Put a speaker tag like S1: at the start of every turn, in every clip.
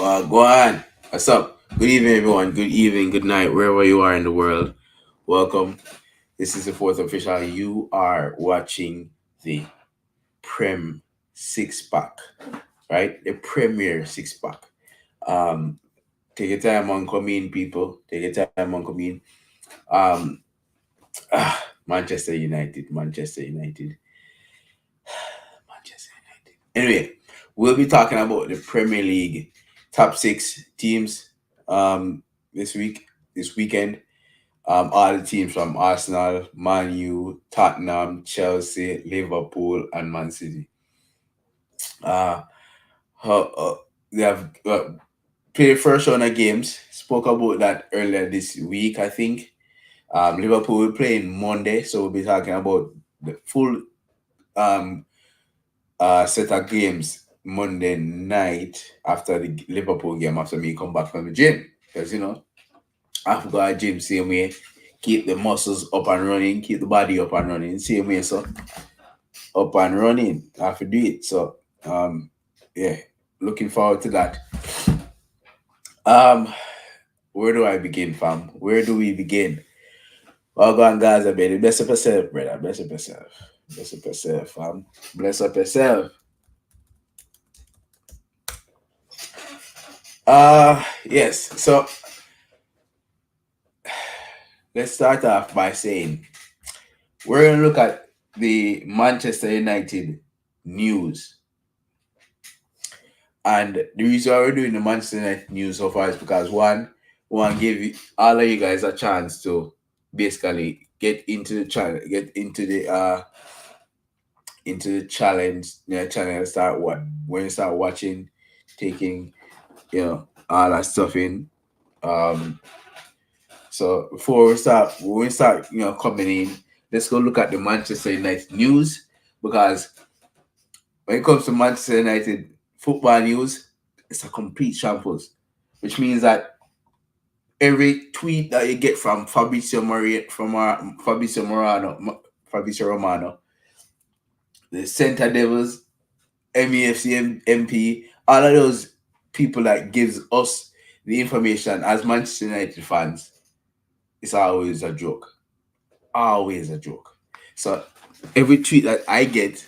S1: Go on. What's up? Good evening, everyone. Good evening, good night, wherever you are in the world. Welcome. This is the fourth official. You are watching the Prem six pack, right? The Premier six pack. Um, take your time on coming, people. Take your time on coming. Um, Manchester United, Manchester United, Manchester United. Anyway, we'll be talking about the Premier League top six teams this week, this weekend. All the teams from Arsenal, Man U, Tottenham, Chelsea, Liverpool, and Man City. Uh, how, they have played first round of games. Spoke about that earlier this week, I think. Liverpool will play in Monday, so we'll be talking about the full um, set of games Monday night after the Liverpool game, after me come back from the gym. Because, I've got a gym same way. Keep the muscles up and running, keep the body up and running, same way, so up and running. I have to do it. So yeah, looking forward to that. Um where do I begin, fam? Where do we begin? Well, go on, guys, I better bless up yourself, brother. Bless up yourself. Bless up yourself, fam. Bless up yourself. Yes. So let's start off by saying we're gonna look at the Manchester United news. And the reason why we're doing the Manchester United news so far is because one, we want to give all of you guys a chance to basically get into the channel, get into the challenge, channel, start what when you start watching, taking, all that stuff in. Um so before when we start, coming in, let's go look at the Manchester United news, because when it comes to Manchester United football news, it's a complete shambles, which means that every tweet that you get from Fabrizio Romano, the Centre Devils, MEFC MP, all of those people that gives us the information as Manchester United fans, it's always a joke. Always a joke. So every tweet that I get,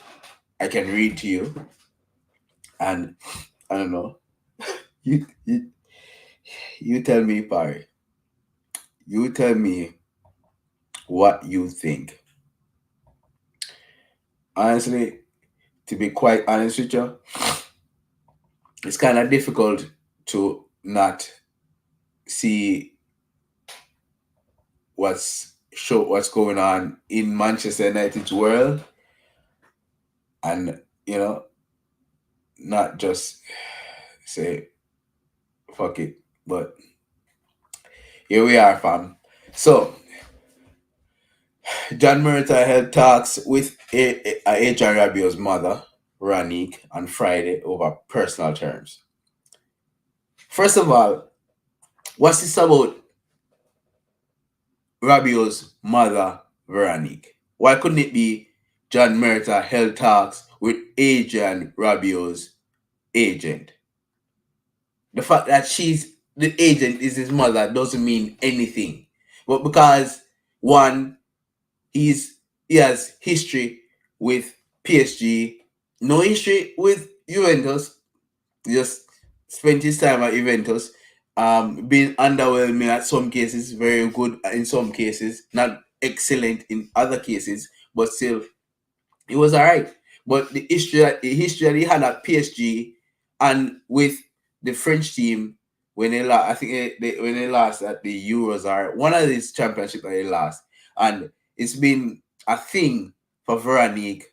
S1: I can read to you, and I don't know. You you, you tell me, Barry. You tell me what you think. Honestly, to be quite honest with you, it's kind of difficult to not see what's going on in Manchester United's world, and not just say fuck it. But here we are, fam. So John Murta held talks with Adrian Rabiot's mother, Ranique, on Friday over personal terms. First of all, what's this about Rabiot's mother, Veronique? Why couldn't it be John Murta held talks with Adrian Rabiot's agent? The fact that she's the agent is his mother doesn't mean anything. But because one, he has history with PSG, no history with Juventus, just spent his time at Juventus, being underwhelming at some cases, very good in some cases, not excellent in other cases, but still, it was alright. But the history that he had at PSG and with the French team when they lost, I think when they lost at the Euros or one of these championships that they lost, and it's been a thing for Veronique,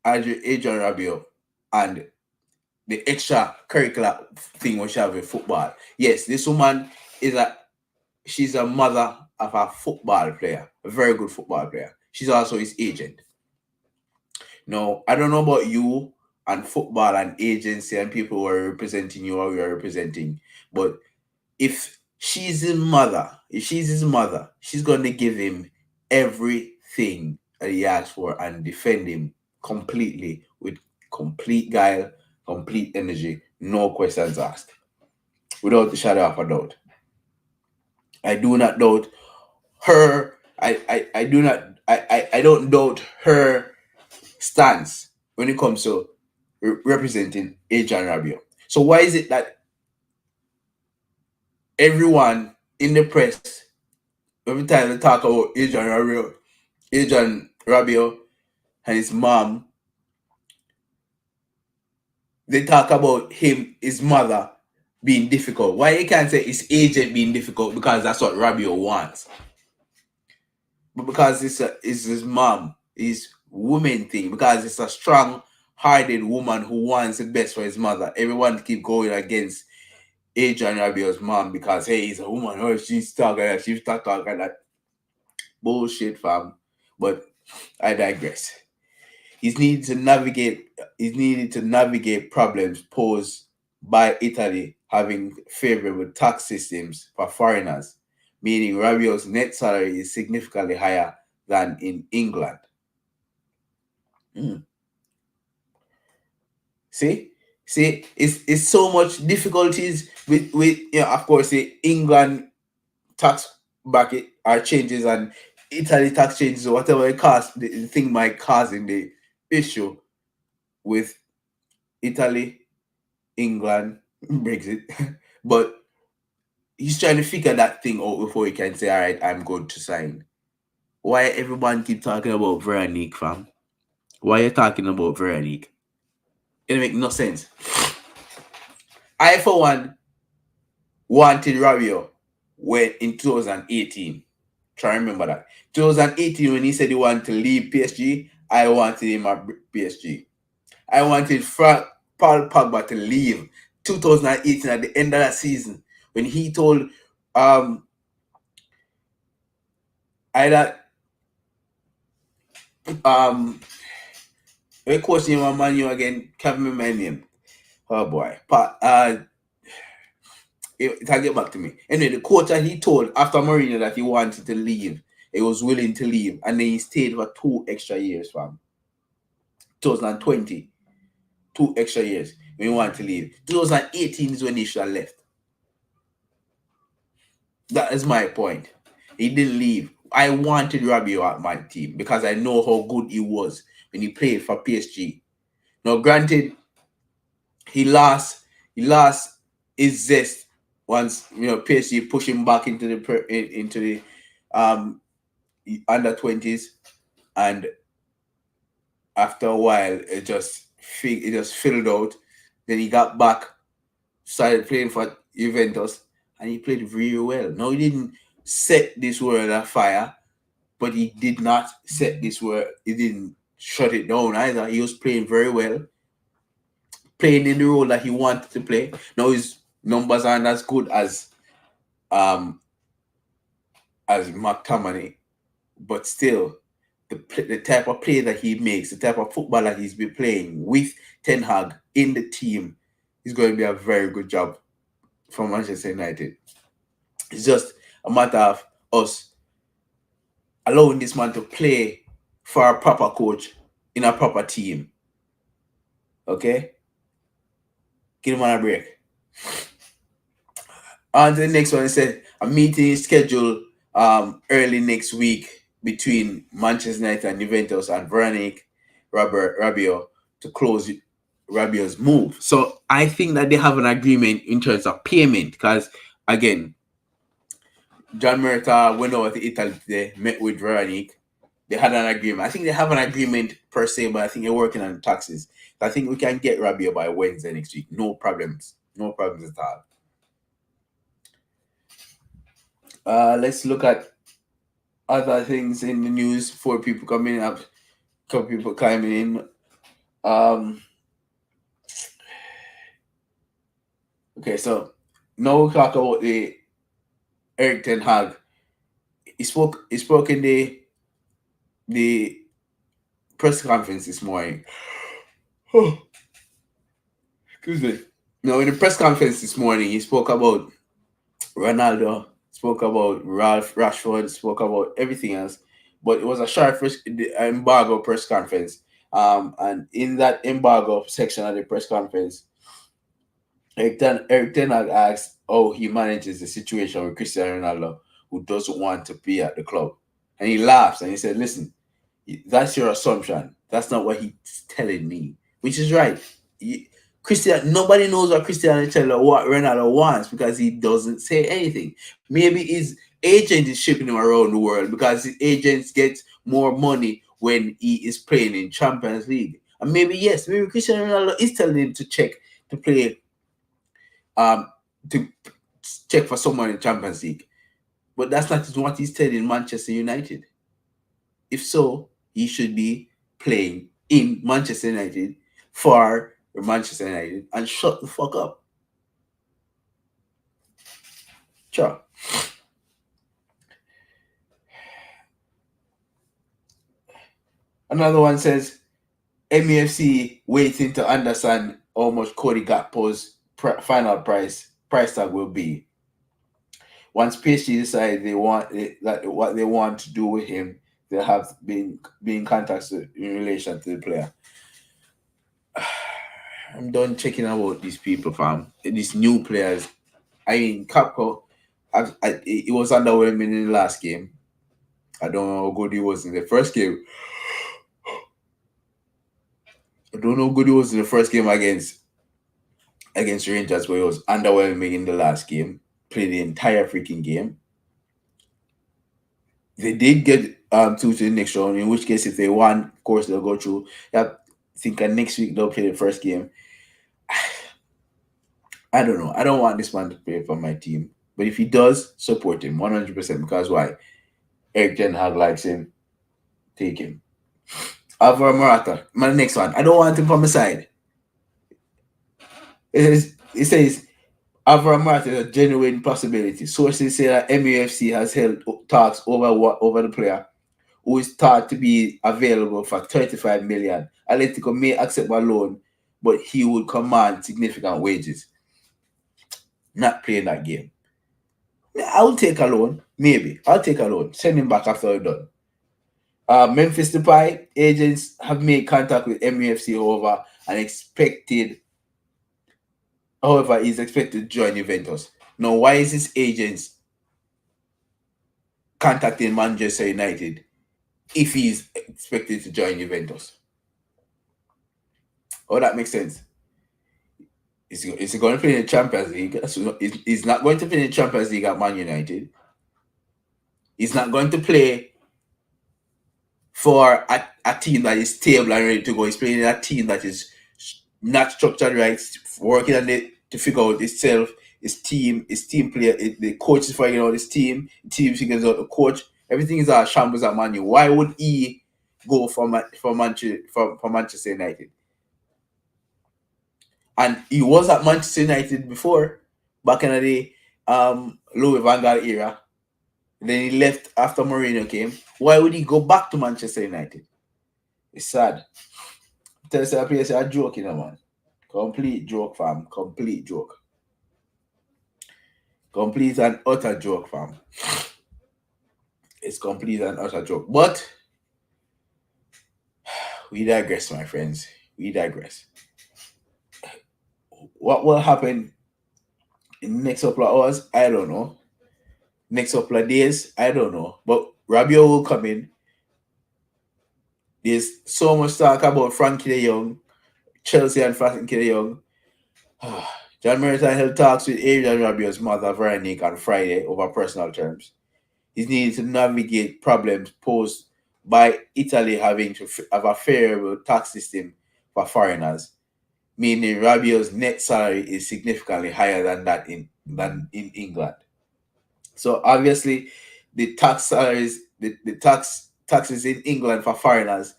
S1: Adrian Rabiot, and the extra curricular thing we have in football. Yes, this woman is she's a mother of a football player, a very good football player. She's also his agent. Now, I don't know about you and football and agency and people who are representing you or you are representing, but if she's his mother, she's gonna give him everything that he asks for and defend him completely with complete guile, complete energy, No questions asked. Without the shadow of a doubt. I do not doubt her. I do not I don't doubt her stance when it comes to representing Adrian Rabiot. So why is it that everyone in the press, every time they talk about Adrian Rabiot and his mom, they talk about his mother being difficult. Why you can't say his agent being difficult because that's what Rabiot wants? But because it's his mom, his woman thing, because it's a strong hearted woman who wants the best for his mother. Everyone keep going against Adrian Rabiot's mom because hey, he's a woman, oh she's talking that bullshit, fam. But I digress. He's needed to navigate problems posed by Italy having favorable tax systems for foreigners, meaning Rabiot's net salary is significantly higher than in England. Mm. See? See, it's so much difficulties with of course the England tax bracket are changes and Italy tax changes or whatever it costs, the thing might cause in the issue with Italy, England, Brexit. But he's trying to figure that thing out before he can say, all right, I'm good to sign. Why everyone keep talking about Veronique, fam? Why you talking about Veronique? It make no sense. I, for one, wanted Rabiot when in 2018. Try to remember that. 2018, when he said he wanted to leave PSG, I wanted him at PSG. I wanted Paul Pogba to leave 2018 at the end of that season when he told either we coach him on Man U again, can't remember my name. Oh boy. It'll get back to me. Anyway, the coach that he told after Mourinho that he wanted to leave, he was willing to leave, and then he stayed for 2 extra years, fam. 2020, 2 extra years when he wanted to leave. 2018 is when he should have left. That is my point. He didn't leave. I wanted Rabiot at my team because I know how good he was when he played for PSG. Now, granted, he lost his zest once PSG pushed him back into the um under 20s, and after a while it just filled out. Then he got back, started playing for Juventus, and he played very well. Now he didn't set this world afire, but he did not set this world. He didn't shut it down either. He was playing very well, playing in the role that he wanted to play. Now his numbers aren't as good um as McTominay, but still the type of play that he makes, the type of football that he's been playing with Ten Hag in the team is going to be a very good job for Manchester United. It's just a matter of us allowing this man to play for a proper coach in a proper team. Okay? Give him on a break. On to the next one, it said a meeting is scheduled early next week between Manchester United and Juventus and Veronique Rabiot to close Rabiot's move. So I think that they have an agreement in terms of payment because, again, John Murta went over to Italy today, met with Veronique. They had an agreement. I think they have an agreement per se, but I think they're working on taxes. So I think we can get Rabiot by Wednesday next week. No problems. No problems at all. Let's look at other things in the news for people coming up, couple people climbing in. Okay, so now we talk about the Eric Ten Hag. He spoke in the press conference this morning. Oh, excuse me. No, in the press conference this morning, he spoke about Ronaldo, spoke about Ralph Rashford, spoke about everything else. But it was a short embargo press conference. And in that embargo section of the press conference, Eric Ten Hag asked how he manages the situation with Cristiano Ronaldo, who doesn't want to be at the club. And he laughs and he said, listen, that's your assumption. That's not what he's telling me, which is right. Nobody knows what Cristiano Ronaldo what Ronaldo wants because he doesn't say anything. Maybe his agent is shipping him around the world because his agents get more money when he is playing in Champions League. And maybe yes, maybe Cristiano Ronaldo is telling him to play um to check for someone in Champions League. But that's not what he's telling Manchester United. If so, he should be playing in Manchester United for Manchester United and shut the fuck up. Sure. Another one says MUFC waiting to understand how much Cody Gakpo's final price tag will be. Once PSG decide that what they want to do with him, they have been in contact in relation to the player. I'm done checking about these people, fam. These new players. I mean, Capco, it was underwhelming in the last game. I don't know how good he was in the first game. I don't know how good he was in the first game against Rangers, where he was underwhelming in the last game. Played the entire freaking game. They did get through to the next round, in which case if they won, of course they'll go through. I think next week they'll play the first game. I don't know. I don't want this man to play for my team. But if he does, support him 100%. Because why? Eric Ten Hag likes him. Take him. Alvaro Morata, my next one. I don't want him from my side. It says Alvaro Morata is a genuine possibility. Sources say that MUFC has held talks over the player, who is thought to be available for 35 million. Atletico may accept a loan, but he would command significant wages. Not playing that game. I'll take a loan. Maybe. I'll take a loan. Send him back after we're done. Memphis Depay, agents have made contact with MUFC, however, he's expected to join Juventus. Now, why is his agents contacting Manchester United if he's expected to join Juventus? Oh, that makes sense. Is he going to play in the Champions League? He's not going to play in the Champions League at Man United. He's not going to play for a team that is stable and ready to go. He's playing in a team that is not structured right, working on it to figure out itself, his team player, the coach is figuring out his team, the team figures out the coach. Everything is a shambles at Man U. Why would he go for Manchester United? And he was at Manchester United before, back in the Louis van Gaal era. Then he left after Mourinho came. Why would he go back to Manchester United? It's sad. Tell us a joke, man. Complete joke, fam. Complete joke. Complete and utter joke, fam. It's complete and utter joke. But we digress, my friends. We digress. What will happen in the next couple of hours? I don't know. Next couple of days? I don't know. But Rabiot will come in. There's so much talk about Frankie de Jong, Chelsea and Frankie de Jong. John Merton held talks with Adrian Rabiot's mother, Veronique, on Friday over personal terms. He's needed to navigate problems posed by Italy having to have a favorable tax system for foreigners, meaning Rabiot's net salary is significantly higher than in England. So obviously, the tax salaries, the taxes in England for foreigners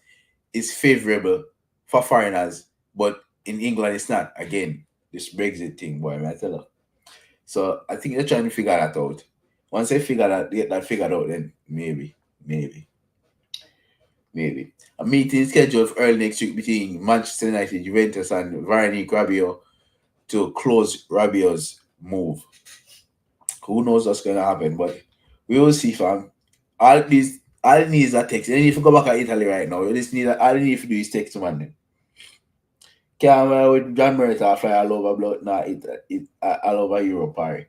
S1: is favorable for foreigners, but in England it's not. Again, this Brexit thing, boy, I tell you. So I think they're trying to figure that out. Once they get that figured out, then maybe. A meeting scheduled for early next week between Manchester United, Juventus, and Varane Rabiot to close Rabiot's move. Who knows what's going to happen, but we will see, fam. All it needs is a text. And if you go back to Italy right now, all you need to do is text to man. Camera with John Murta fly all over blood. Nah, it all over Europe, party.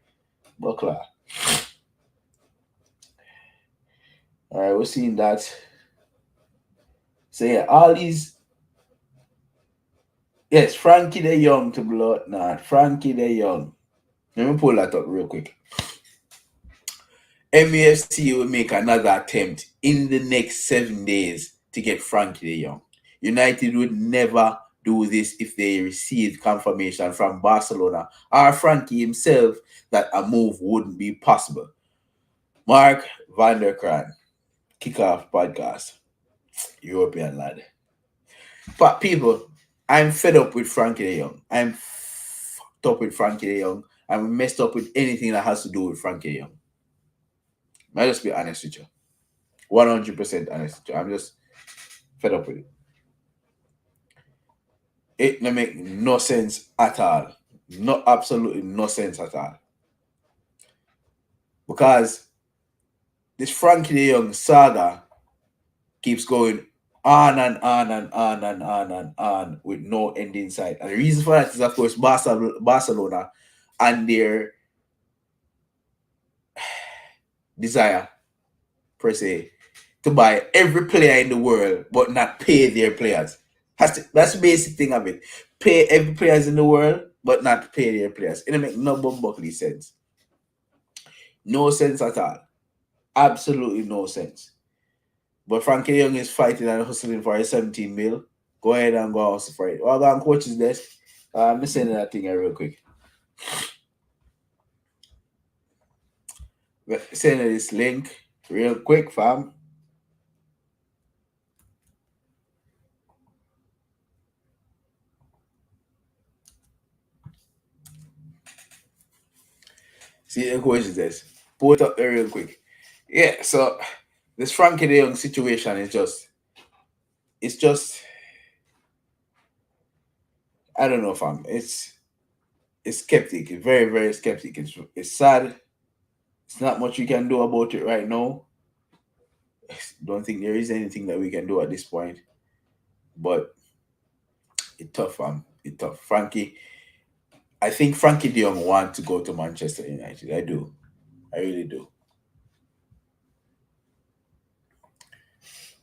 S1: Buckler. All right, we're seeing that. So yeah, all these. Yes, Frankie the Young to blood. Nah, Frankie the Young. Let me pull that up real quick. MUFC will make another attempt in the next 7 days to get Frankie de Jong. United would never do this if they received confirmation from Barcelona or Frankie himself that a move wouldn't be possible. Mark van der Kraan, Kickoff Podcast, European lad. But people, I'm fed up with Frankie de Jong. I'm fucked up with Frankie de Jong. I'm messed up with anything that has to do with Frankie de Jong. I'll just be honest with you. 100% honest. I'm just fed up with it. It don't make no sense at all. No, absolutely no sense at all. Because this Frankie De Jong saga keeps going on and on and on and on and on with no end in sight. And the reason for that is, of course, Barcelona and their desire, per se, to buy every player in the world but not pay their players. That's the basic thing of it. Pay every players in the world but not pay their players. It don't make no bumbly sense. No sense at all. Absolutely no sense. But Frankie Young is fighting and hustling for a 17 mil. Go ahead and go hustle for it. I'll go on coach's desk. I'm sending that thing here real quick. Sending this link real quick, fam. See the coach's desk. Pull it up there real quick. Yeah, so this Frankie De Jong situation is just I don't know, fam. It's skeptic. It's very, very skeptic. It's sad. It's not much we can do about it right now. Don't think there is anything that we can do at this point. But it's tough, fam. It's tough. I think Frankie De Jong wants to go to Manchester United. I do. I really do.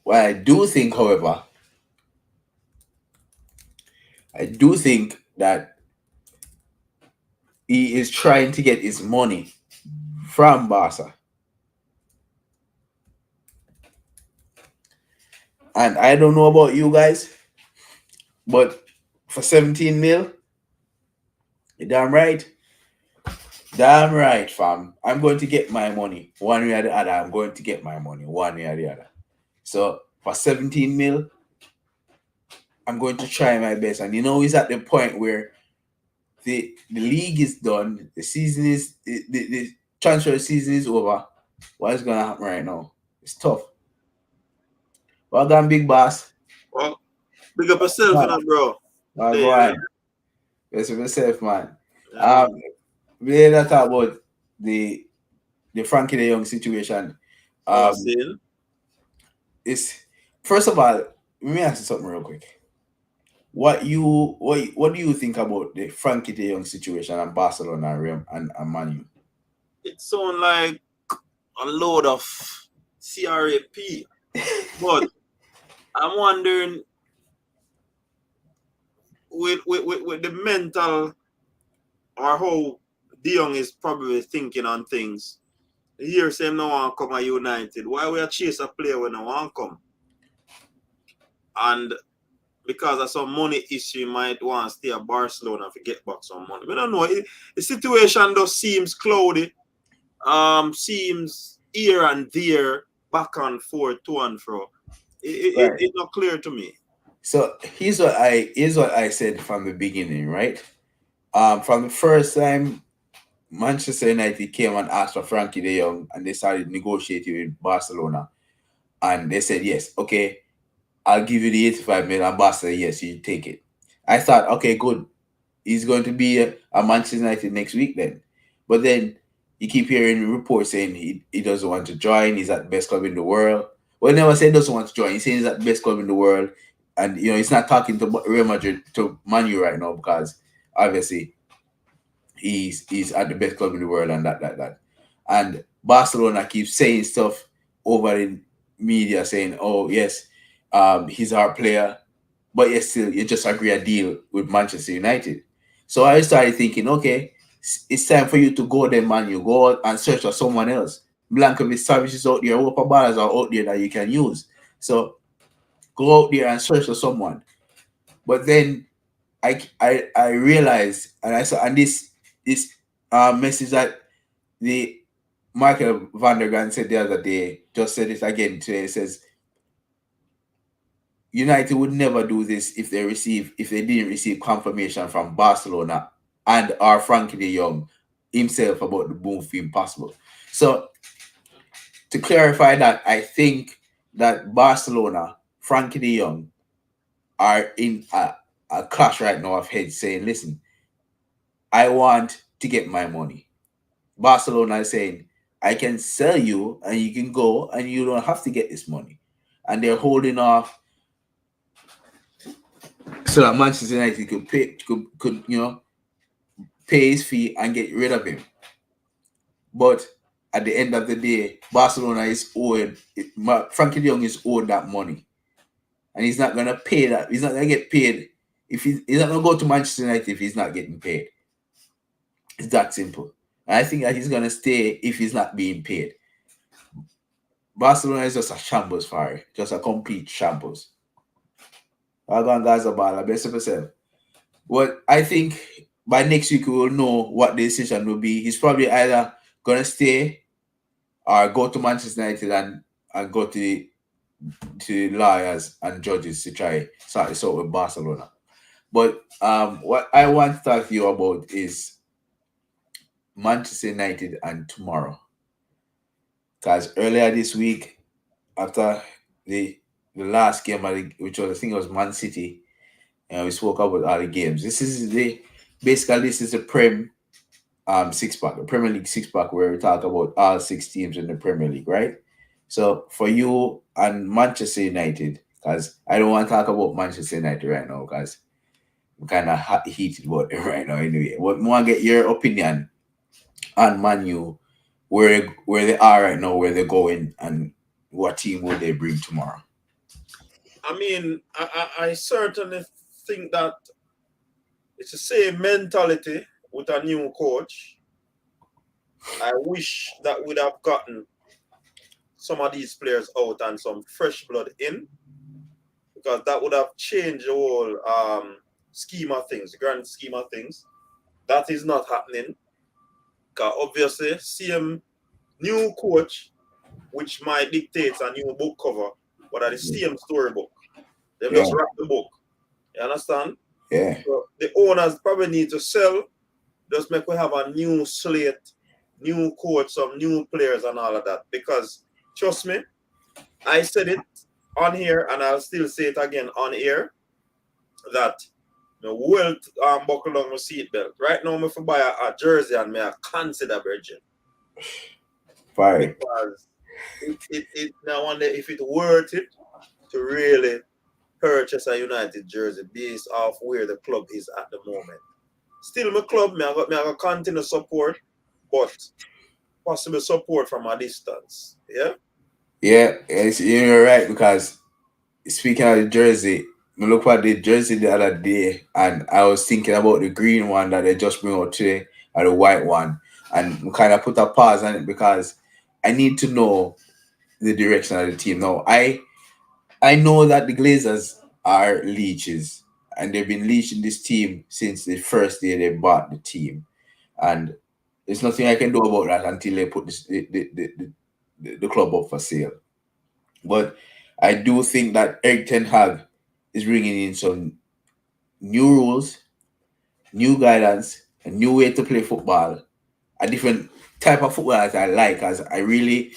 S1: What I do think, however, I do think that he is trying to get his money from Barca. And I don't know about you guys, but for 17 mil, you're damn right. Damn right, fam. I'm going to get my money one way or the other. I'm going to get my money one way or the other. So for 17 mil, I'm going to try my best. And he's at the point where the league is done, the season is the transfer season is over. What is gonna happen right now? It's tough. Well done, big boss.
S2: Well, big up yourself, bro.
S1: Well,
S2: Hey,
S1: go
S2: man.
S1: on. Best of yourself, man.
S2: Yeah, man.
S1: We had to talk about the Frankie De Jong situation.
S2: Oh,
S1: Um,
S2: see?
S1: it's first of all, let me ask you something real quick. What do you think about the Frankie De Jong situation and Barcelona and Man U?
S2: It sounds like a load of CRAP. But I'm wondering with the mental or how De Jong is probably thinking on things. Here say no one come at United. Why we chase a player when no one come? And because of some money issue, you might want to stay at Barcelona to get back some money. We don't know. The situation just seems cloudy. Seems here and there, back and forth, to and fro.
S1: Right.
S2: It's not clear to me.
S1: So here's what I said from the beginning, right? From the first time Manchester United came and asked for Frankie De Jong and they started negotiating with Barcelona, and they said yes, okay, I'll give you the 85 million. And Barcelona, yes, you take it. I thought, okay, good. He's going to be a Manchester United next week then. But then you keep hearing reports saying he doesn't want to join. He's at the best club in the world. Well, he never said he doesn't want to join. He's saying he's at the best club in the world. and he's not talking to Real Madrid, to Man U right now, because obviously he's at the best club in the world, and that. And Barcelona keeps saying stuff over in media, saying, "Oh yes, he's our player," but yet still you just agree a deal with Manchester United. So I started thinking, okay, it's time for you to go there, man. You go out and search for someone else. Blancovic services out there, Europa ballers are out there that you can use. So go out there and search for someone. But then I realized, and I saw, and this message that the Michael van der Graan said the other day, just said it again today. It says United would never do this if they didn't receive confirmation from Barcelona and our Frankie de Jong himself about the move being possible. So to clarify that, I think that Barcelona, Frankie de Jong, are in a clash right now of heads, saying, listen, I want to get my money. Barcelona is saying, I can sell you and you can go and you don't have to get this money. And they're holding off so that Manchester United could pay his fee and get rid of him. But at the end of the day, Barcelona is owed. Frankie De Jong is owed that money, and he's not gonna pay that. He's not gonna get paid if he's not gonna go to Manchester United if he's not getting paid. It's that simple. And I think that he's gonna stay if he's not being paid. Barcelona is just a shambles fire, just a complete shambles. Argon Gaza Bala, best of yourself. What I think by next week we will know what the decision will be. He's probably either gonna stay or go to Manchester United and go to lawyers and judges to try sort this out with Barcelona. But what I want to talk to you about is Manchester United and tomorrow. Because earlier this week, after the last game, which was, I think it was Man City, and we spoke about all the games. This is the six pack, the Premier League six pack, where we talk about all six teams in the Premier League, right? So for you and Manchester United, because I don't want to talk about Manchester United right now, because I'm kind of heated about it right now anyway. But I want to get your opinion on Man U, where they are right now, where they're going, and what team will they bring tomorrow.
S2: I mean, I certainly think that it's the same mentality with a new coach. I wish that we'd have gotten some of these players out and some fresh blood in, because that would have changed the whole scheme of things, the grand scheme of things. That is not happening. Because obviously, same new coach, which might dictate a new book cover, but at the same storybook. They just wrap the book. You understand?
S1: Yeah.
S2: So the owners probably need to sell, just make we have a new slate, new coach, some new players and all of that. Because trust me, I said it on here and I'll still say it again on air, that the world buckle on my seatbelt. Right now, if I buy a jersey and me I consider Virgin.
S1: Fire.
S2: Because it now wonder if it's worth it to really purchase a United jersey based off where the club is at the moment. Still my club, I got continue support, but possible support from a distance. Yeah?
S1: Yeah, you're right, because speaking of the jersey, I look at the jersey the other day and I was thinking about the green one that they just bring out today or the white one, and kind of put a pause on it because I need to know the direction of the team. Now I know that the Glazers are leeches, and they've been leeching this team since the first day they bought the team, and there's nothing I can do about that until they put the club up for sale. But I do think that Eric Ten Hag is bringing in some new rules, new guidance, a new way to play football, a different type of football that I like, as I really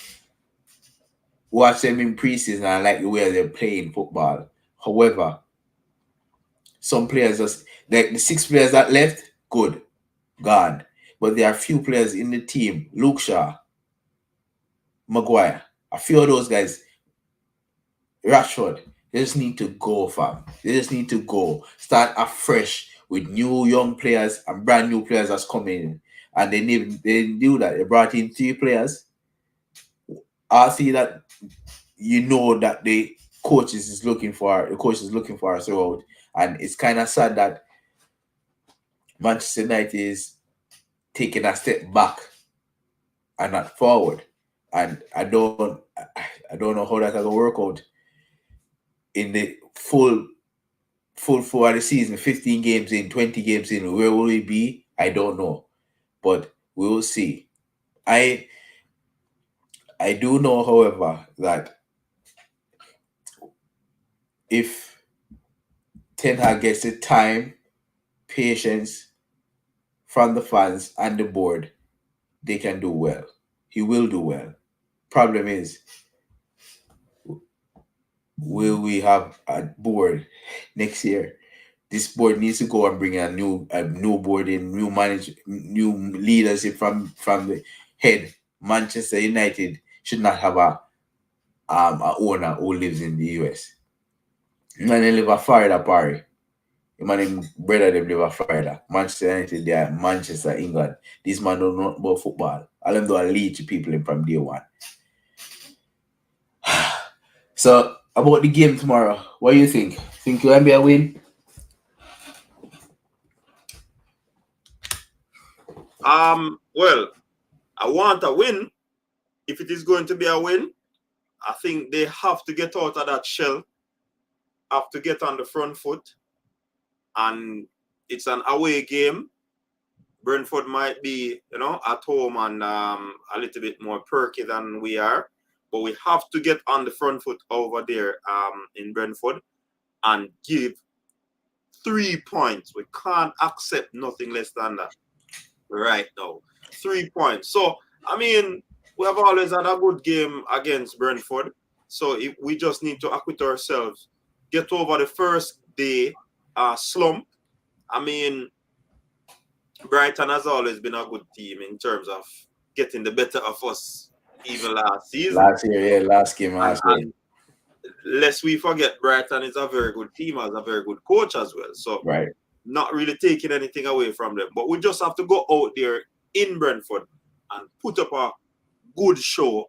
S1: watch them in preseason and I like the way they're playing football. However, some players just like the six players that left, good, gone. But there are a few players in the team, Luke Shaw, Maguire, a few of those guys, Rashford, They just need to go, fam. They just need to go. Start afresh with new young players and brand new players that's coming in. And they didn't do that. They brought in 3 players. I see that that the coach is looking for us throughout. And it's kind of sad that Manchester United is taking a step back and not forward. And I don't know how that's gonna work out in the full for the season, 15 games in, 20 games in. Where will we be? I don't know. But we will see. I do know, however, that if Ten Hag gets the time, patience from the fans and the board, they can do well. He will do well. Problem is, will we have a board next year? This board needs to go and bring a new board in, new leadership from the head. Manchester United should not have a owner who lives in the US. Man, they live a Florida, Parry. Man, him brother them live a Florida. Manchester United, they are Manchester, England. This man don't know about football. All them do a lead to people in from day one. So about the game tomorrow, what do you think? Think you'll be a win?
S2: Well, I want a win. If it is going to be a win, I think they have to get out of that shell, have to get on the front foot, and it's an away game. Brentford might be, at home and a little bit more perky than we are, but we have to get on the front foot over there in Brentford and give 3 points. We can't accept nothing less than that right now. 3 points. So, I mean, we have always had a good game against Brentford. So we just need to acquit ourselves, get over the first day slump. I mean, Brighton has always been a good team in terms of getting the better of us, even last season.
S1: Last year, yeah, last game, last year.
S2: And lest we forget, Brighton is a very good team, has a very good coach as well. So,
S1: right.
S2: Not really taking anything away from them. But we just have to go out there in Brentford and put up a good show,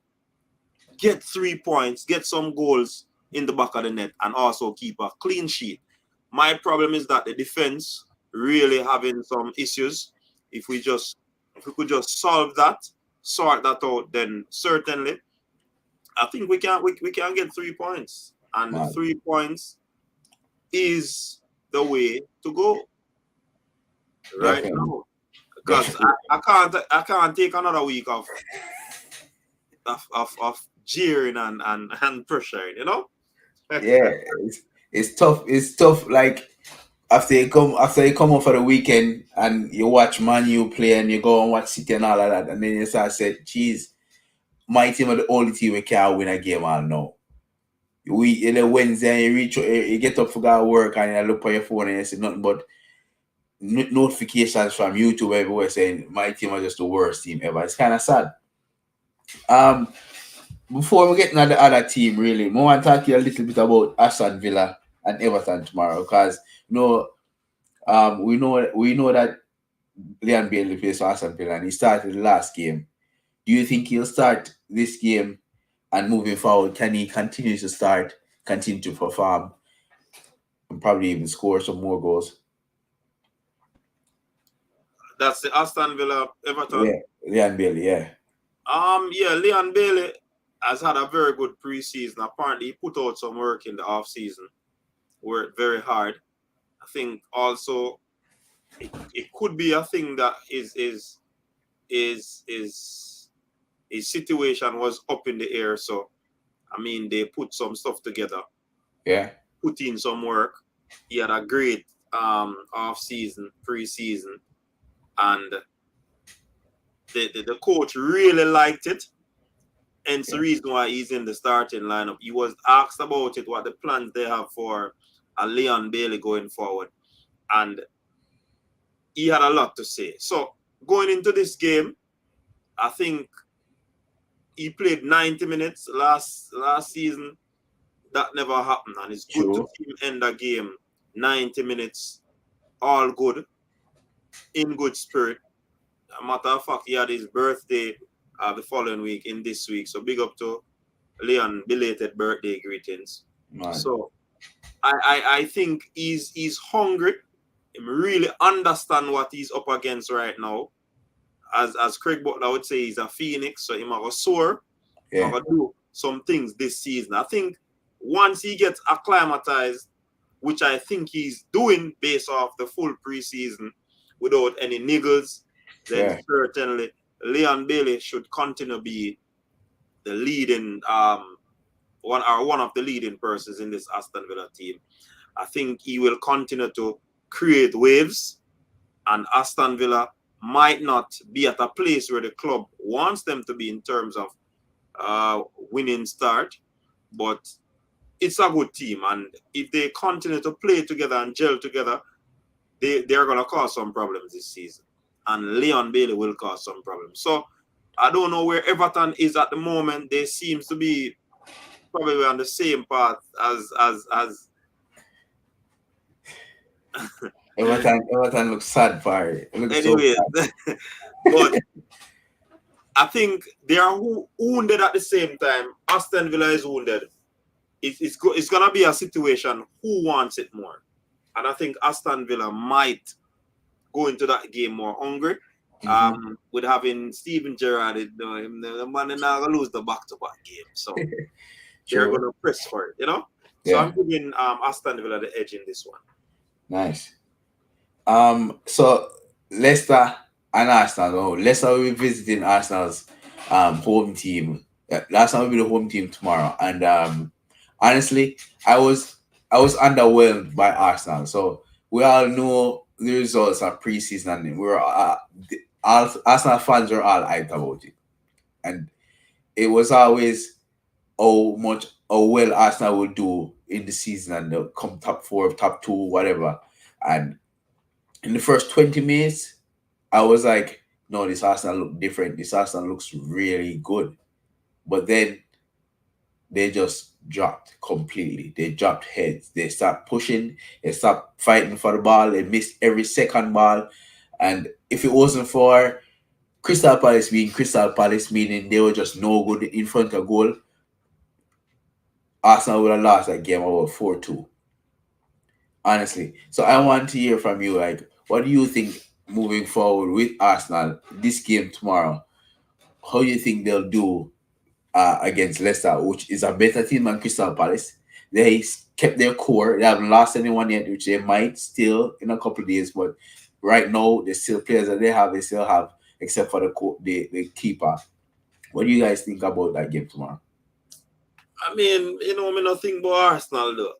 S2: get 3 points, get some goals in the back of the net, and also keep a clean sheet. My problem is that the defense really having some issues. If we could just solve that, sort that out, then certainly I think we can get 3 points. And the 3 points is the way to go right now. Because I can't take another week of jeering and pressuring,
S1: Yeah, it's tough. It's tough. Like after you come off for the weekend and you watch Man U play and you go and watch City and all of that, and then you start saying, "Geez, my team are the only team we can't win a game all now." We in the Wednesday you get up for go work and you look on your phone and you see nothing but notifications from YouTube everywhere saying my team are just the worst team ever. It's kind of sad. Before we get into the other team, really, I want to talk to you a little bit about Aston Villa and Everton tomorrow because we know that Leon Bailey plays for Aston Villa and he started the last game. Do you think he'll start this game and moving forward? Can he continue to perform, and probably even score some more goals?
S2: That's the Aston Villa Everton.
S1: Yeah, Leon Bailey. Yeah.
S2: Leon Bailey has had a very good preseason. Apparently, he put out some work in the off season. Worked very hard. I think also it could be a thing that his situation was up in the air. So I mean, they put some stuff together.
S1: Yeah.
S2: Put in some work. He had a great off season, preseason, and the coach really liked it. And it's the reason why he's in the starting lineup. He was asked about it, what the plans they have for a Leon Bailey going forward. And he had a lot to say. So going into this game, I think he played 90 minutes last season. that never happened, and it's good to
S1: True.
S2: see him end a game 90 minutes, all good, in good spirit. A matter of fact, he had his birthday the following week in this week. So big up to Leon, belated birthday greetings.
S1: Man.
S2: So I think he's hungry. He really understand what he's up against right now. As Craig Butler would say, he's a phoenix, so he might go soar.
S1: Yeah.
S2: Might do some things this season. I think once he gets acclimatized, which I think he's doing based off the full preseason without any niggles, then
S1: Yeah.
S2: certainly Leon Bailey should continue to be the leading one of the leading persons in this Aston Villa team. I think he will continue to create waves, and Aston Villa might not be at a place where the club wants them to be in terms of winning start, but it's a good team, and if they continue to play together and gel together, they're going to cause some problems this season, and Leon Bailey will cause some problems. So I don't know where Everton is at the moment. They seems to be probably on the same path as
S1: Everton looks sad for it. It looks so
S2: anyway.
S1: sad.
S2: But I think they are wounded at the same time. Aston Villa is wounded. It's going to be a situation who wants it more. And I think Aston Villa might go into that game more hungry. With having Steven Gerrard, the man is not going to lose the back-to-back game. So they're going to press for it, you know? So I'm giving Aston Villa the edge in this one.
S1: Nice. So Leicester and Arsenal. Oh, Leicester will be visiting Arsenal's home team. Arsenal will be the home team tomorrow. And honestly, I was underwhelmed by Arsenal. So we all know the results of preseason, and we were all Arsenal fans were all hyped about it, and it was always how well Arsenal will do in the season, and they'll come top 4, top 2, whatever. And in the first 20 minutes, I was like, no, this Arsenal look different. This Arsenal looks really good. But then they just dropped completely. They dropped heads. They stopped pushing. They stopped fighting for the ball. They missed every second ball. And if it wasn't for Crystal Palace being Crystal Palace, meaning they were just no good in front of goal, Arsenal would have lost that game about 4-2. Honestly. So I want to hear from you, like, what do you think moving forward with Arsenal, this game tomorrow? How do you think they'll do against Leicester, which is a better team than Crystal Palace? They kept their core. They haven't lost anyone yet, which they might still in a couple of days. But right now, the still players that they still have, except for the keeper. What do you guys think about that game tomorrow?
S2: I mean, me not think about Arsenal though.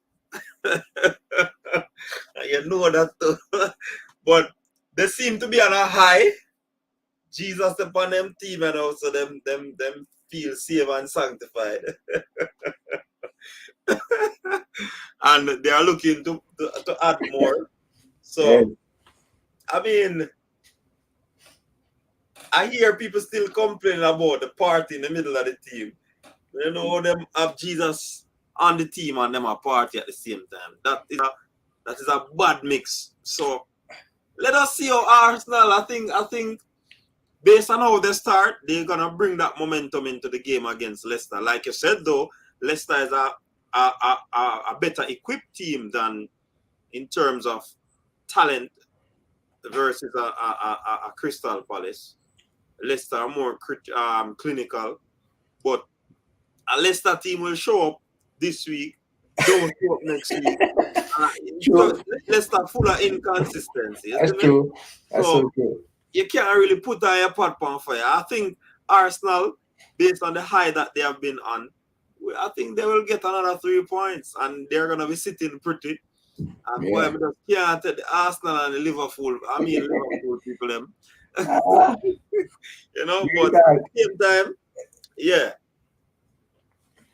S2: You know that too. But they seem to be on a high. Jesus upon them team, and also them feel safe and sanctified. And they are looking to add more. So I mean, I hear people still complaining about the party in the middle of the team. You know, them have Jesus on the team and them a party at the same time. That is a bad mix. So let us see how Arsenal. I think based on how they start, they're gonna bring that momentum into the game against Leicester. Like you said, though, Leicester is a better equipped team than in terms of talent versus a Crystal Palace. Leicester are more clinical, but a Leicester team will show up this week, don't show up next week. So Leicester full of inconsistency.
S1: That's true. That's so true.
S2: You can't really put on your pot on fire. I think Arsenal, based on the high that they have been on, I think they will get another 3 points, and they're gonna be sitting pretty. And boy, we just can't take the Arsenal and the Liverpool. I mean Liverpool people them. You know, but at the same time, yeah.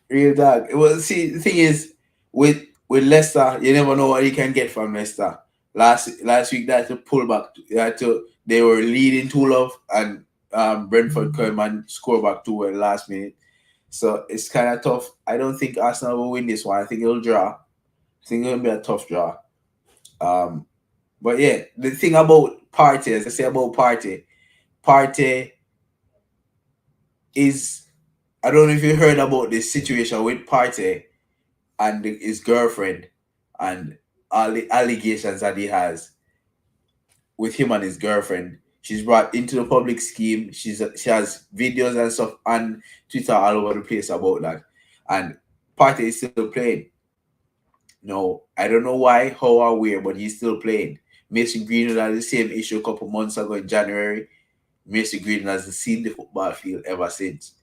S1: Real dog. Well, see, the thing is, with Leicester, you never know what you can get from Leicester. Last week, they had to pull back. They were leading 2-0, and Brentford came and scored back 2 in the last minute. So it's kind of tough. I don't think Arsenal will win this one. I think it'll draw. I think it'll be a tough draw. Um, but yeah, the thing about Party, as I say about Party is, I don't know if you heard about this situation with Party and his girlfriend and all the allegations that he has with him and his girlfriend. She's brought into the public scheme. She has videos and stuff on Twitter all over the place about that. And Party is still playing. No, I don't know why, how, or where, but he's still playing. Mason Greenwood had the same issue a couple months ago in January. Mason Greenwood hasn't seen the football field ever since.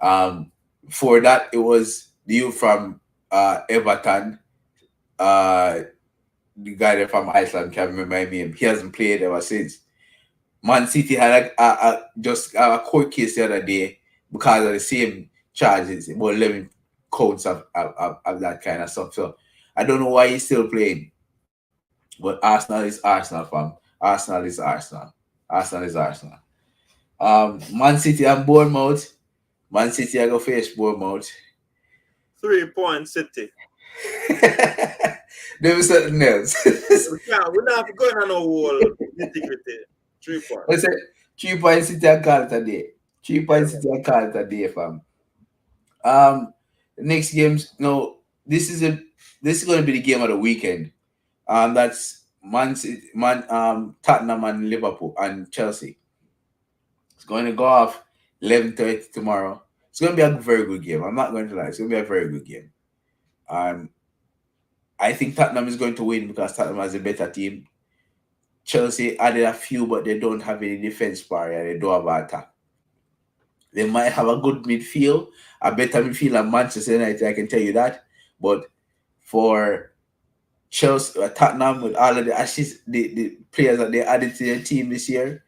S1: Um, for that, it was the youth from Everton, uh, the guy there from Iceland, can't remember my name. He hasn't played ever since. Man City had just a court case the other day because of the same charges, about 11 counts of that kind of stuff. So I don't know why he's still playing. But Arsenal is Arsenal, fam. Arsenal is Arsenal. Arsenal is Arsenal. Man City and Bournemouth. Man City I go face Bournemouth.
S2: 3 point City.
S1: There was something else.
S2: We're not going on no whole nitty-gritty. 3 points.
S1: I said 3 points City and call it a day. Three
S2: Yeah.
S1: points City and call it a day, fam. The next games. No, this is going to be the game of the weekend. That's Man City, Tottenham and Liverpool and Chelsea. It's going to go off 11:30 tomorrow. It's going to be a very good game. I'm not going to lie. It's going to be a very good game. Um, I think Tottenham is going to win because Tottenham has a better team. Chelsea added a few, but they don't have any defense power and they don't have attack. They might have a good midfield, a better midfield than Manchester United, I can tell you that. But for Chelsea, Tottenham, with all of the assists, the players that they added to their team this year,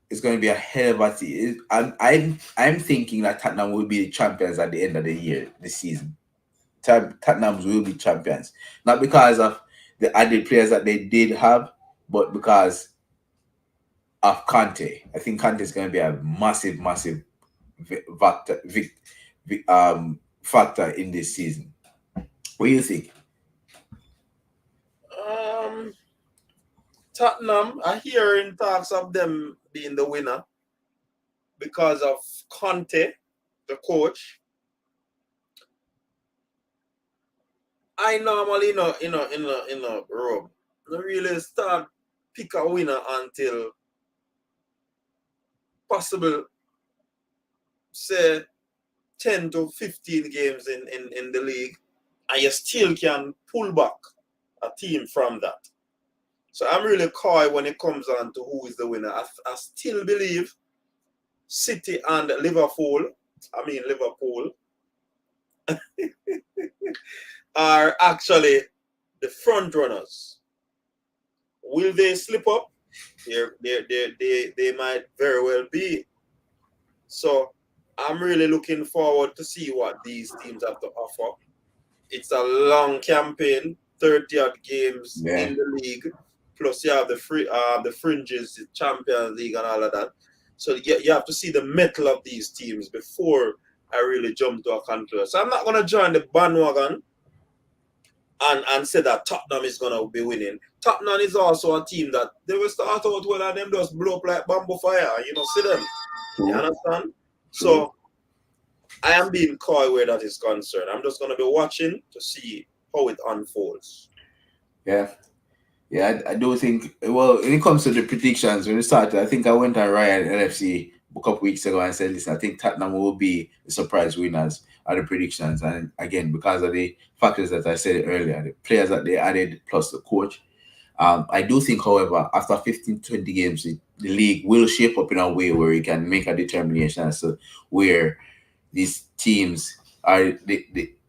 S1: it's going to be a hell of a team. I'm thinking that Tottenham will be the champions at the end of the year, this season. Tottenham will be champions, not because of the added players that they did have, but because of Conte. I think Conte is going to be a massive, massive factor, factor in this season. What do you think?
S2: Tottenham, I hear in talks of them being the winner because of Conte, the coach. I normally, Rob, not really start pick a winner until possible, say, 10 to 15 games in the league, and you still can pull back a team from that. So I'm really coy when it comes on to who is the winner. I still believe City and Liverpool are actually the front runners. Will they slip up? They might very well be. So I'm really looking forward to see what these teams have to offer. It's a long campaign, 30 odd games in the league. Plus you have the fringes, the Champions League and all of that. So you have to see the mettle of these teams before I really jump to a conclusion. So I'm not going to join the bandwagon and say that Tottenham is going to be winning. Tottenham is also a team that they will start out well and them just blow up like bamboo fire. See them. You understand? So I am being coy where that is concerned. I'm just going to be watching to see how it unfolds.
S1: Yeah. Yeah, I do think, well, when it comes to the predictions, when we started, I think I went on Ryan NFC a couple weeks ago and said, listen, I think Tottenham will be the surprise winners of the predictions. And again, because of the factors that I said earlier, the players that they added plus the coach. I do think, however, after 15, 20 games, the league will shape up in a way where you can make a determination as to where these teams are,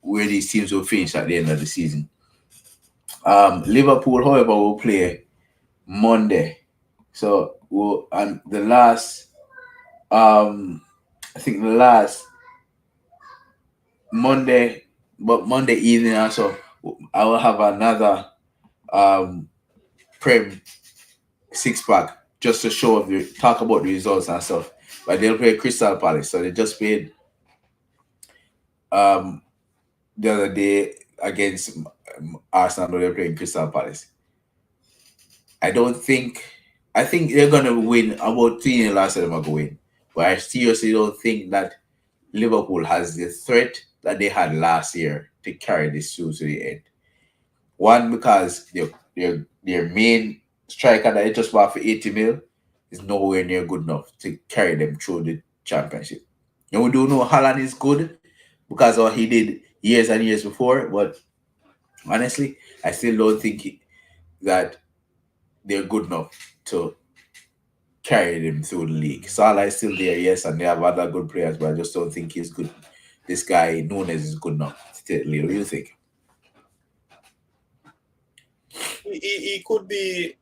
S1: where these teams will finish at the end of the season. Liverpool, however, will play Monday. So and the last I think the last Monday, but Monday evening also I will have another Prem 6 pack just to show talk about the results and stuff. But they'll play Crystal Palace. So they just played um the other day against Arsenal when they're playing Crystal Palace. I don't think I think they're gonna win about 3 last time they're gonna win. But I seriously don't think that Liverpool has the threat that they had last year to carry this through to the end. One because their main striker that they just bought for 80 mil is nowhere near good enough to carry them through the championship. And we do know Haaland is good because of what he did years and years before, but honestly, I still don't think that they're good enough to carry them through the league. Salah is still there, yes, and they have other good players, but I just don't think he's good. This guy Nunes is good enough to take the lead. What do you think?
S2: He could be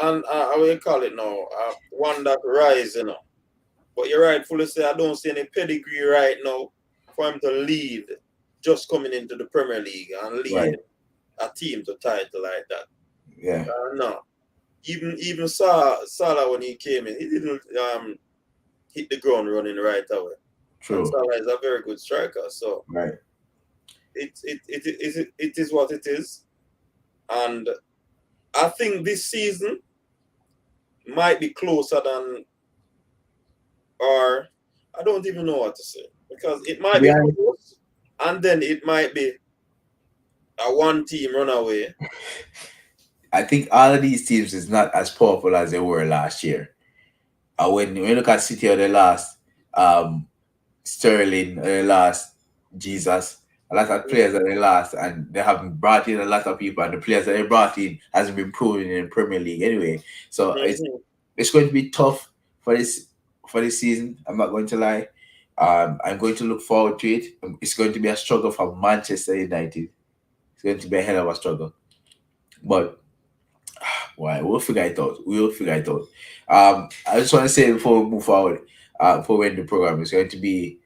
S2: an how will you call it now? One that rise, you know. But you're rightfully say I don't see any pedigree right now for him to lead just coming into the Premier League and
S1: Right.
S2: lead a team to title like that.
S1: Yeah.
S2: No. Even Salah when he came in, he didn't hit the ground running right away. And
S1: True.
S2: Salah is a very good striker. So
S1: Right.
S2: it is what it is. And I think this season might be closer than, or I don't even know what to say. Because it
S1: To
S2: might
S1: be
S2: be
S1: honest,
S2: close, and then it might be a one team runaway.
S1: I think all of these teams is not as powerful as they were last year. When you look at City, or they lost um, Sterling, or they lost Jesus, a lot of players that they lost, and they haven't brought in a lot of people, and the players that they brought in hasn't been proven in the Premier League anyway. So
S2: Mm-hmm.
S1: it's going to be tough for this season. I'm not going to lie. I'm going to look forward to it. It's going to be a struggle for Manchester United. It's going to be a hell of a struggle, but why? We'll figure it out. We'll figure it out. I just want to say before we move forward, before we end the program, it's going to be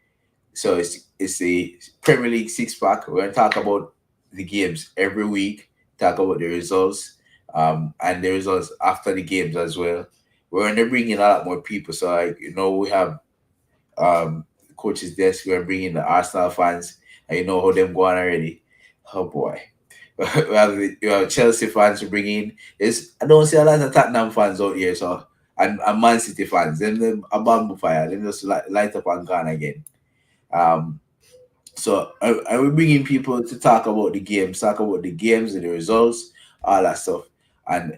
S1: so it's a Premier League six pack. We're going to talk about the games every week. Talk about the results, and the results after the games as well. We're going to bring in a lot more people. So like we have coaches desk. We're bringing the Arsenal fans, and you know how them go on already. Oh boy. We have Chelsea fans to bring in. I don't see a lot of Tottenham fans out here, so and Man City fans. Them a bamboo fire. Them just light up and gone again. Um, so I will bring in people to talk about the games and the results, all that stuff. And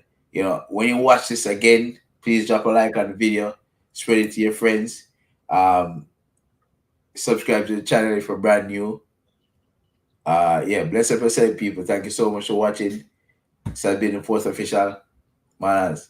S1: when you watch this again, please drop a like on the video, spread it to your friends. Um, Subscribe to the channel if you're brand new. Yeah, bless up yourself, people. Thank you so much for watching. This has been the fourth official. Manaz.